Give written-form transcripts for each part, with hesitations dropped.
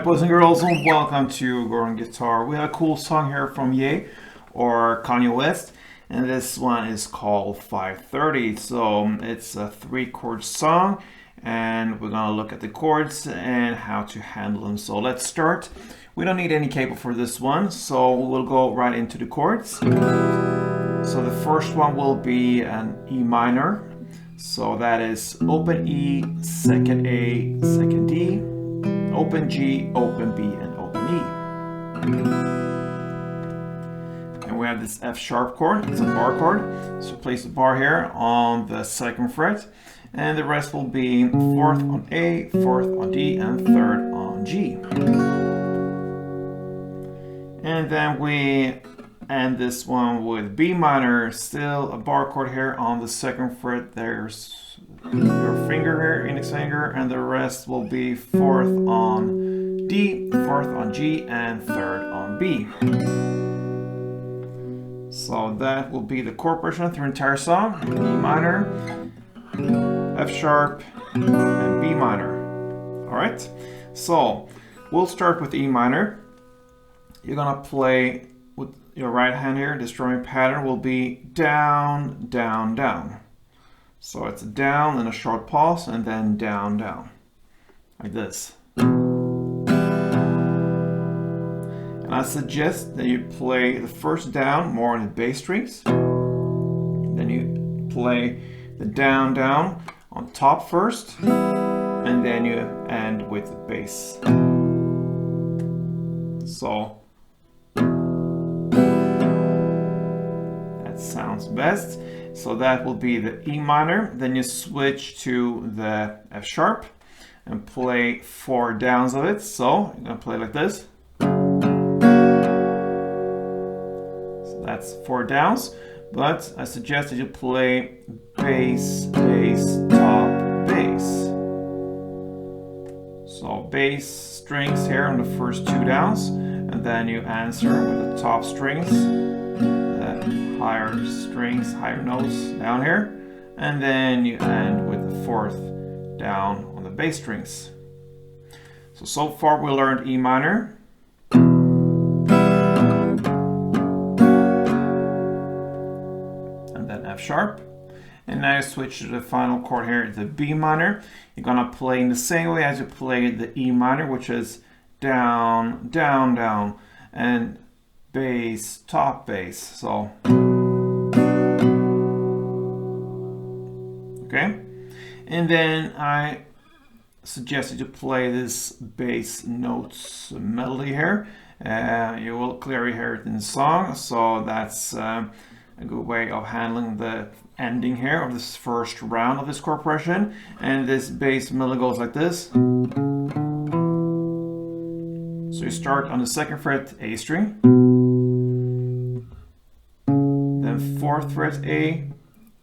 boys and girls, and welcome to Gordon Guitar. We have a cool song here from Ye or Kanye West, and this one is called 530. So it's a 3-chord song, and we're gonna look at the chords and how to handle them. So let's start. We don't need any cable for this one, so we'll go right into the chords. So the first one will be an E minor. So that is open E, second A, second D, open G, open B, and open E. And we have this F sharp chord, it's a bar chord. So place the bar here on the 2nd fret, and the rest will be 4th on A, 4th on D, and 3rd on G. And then we end this one with B minor, still a bar chord here on the 2nd fret. There's your finger here, index finger, and the rest will be 4th on D, 4th on G, and 3rd on B. So that will be the chord progression through the entire song. E minor, F sharp, and B minor. Alright, so we'll start with E minor. You're gonna play with your right hand here. The strumming pattern will be down, down, down. So it's down and a short pause, and then down, down, like this. And I suggest that you play the first down more on the bass strings. Then you play the down, down on top first, and then you end with the bass. So sounds best. So that will be the E minor. Then you switch to the F sharp and play 4 downs of it. So you're gonna play like this. So that's 4 downs. But I suggest that you play bass, bass, top, bass. So bass strings here on the first 2 downs, and then you answer with the top strings. Higher strings, higher notes down here, and then you end with the 4th down on the bass strings. So far we learned E minor, and then F sharp, and now you switch to the final chord here, the B minor. You're gonna play in the same way as you played the E minor, which is down, down, down, and bass, top bass. So okay, and then I suggested you play this bass notes melody here. You will clearly hear it in the song, so that's a good way of handling the ending here of this first round of this chord progression. And this bass melody goes like this. So you start on the 2nd fret A string, then 4th fret A,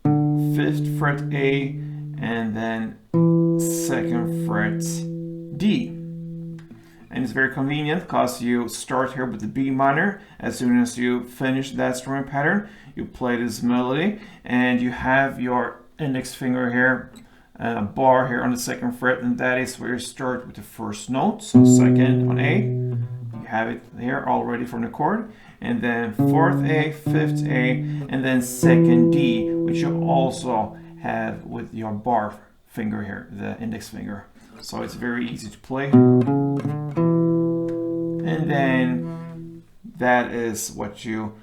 5th fret A, and then 2nd fret D. And it's very convenient because you start here with the B minor. As soon as you finish that strumming pattern, you play this melody, and you have your index finger here, a bar here on the 2nd fret, and that is where you start with the first note. So 2nd on A, you have it here already from the chord, and then 4th A, 5th A, and then 2nd D, which you also have with your bar finger here, the index finger. So it's very easy to play. And then that is what you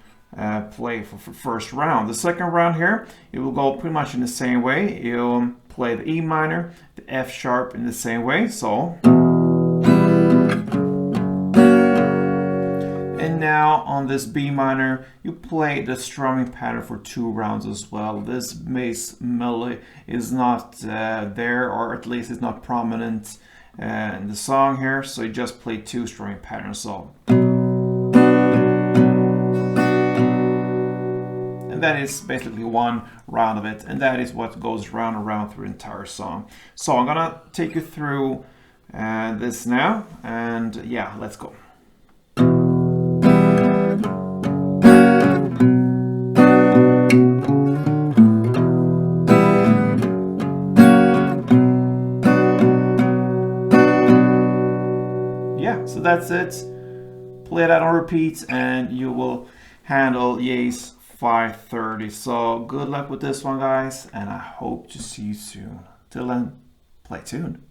play for first round. The second round here, it will go pretty much in the same way. You'll play the E minor, the F sharp in the same way. So. And now on this B minor, you play the strumming pattern for 2 rounds as well. This bass melody is not there, or at least it's not prominent in the song here, so you just play 2 strumming patterns. So, and that is basically 1 round of it, and that is what goes round and round through the entire song. So I'm gonna take you through this now, and yeah, let's go. that's it. Play that on repeat and you will handle Ye's 530. So good luck with this one, guys, and I hope to see you soon. Till then, play tuned.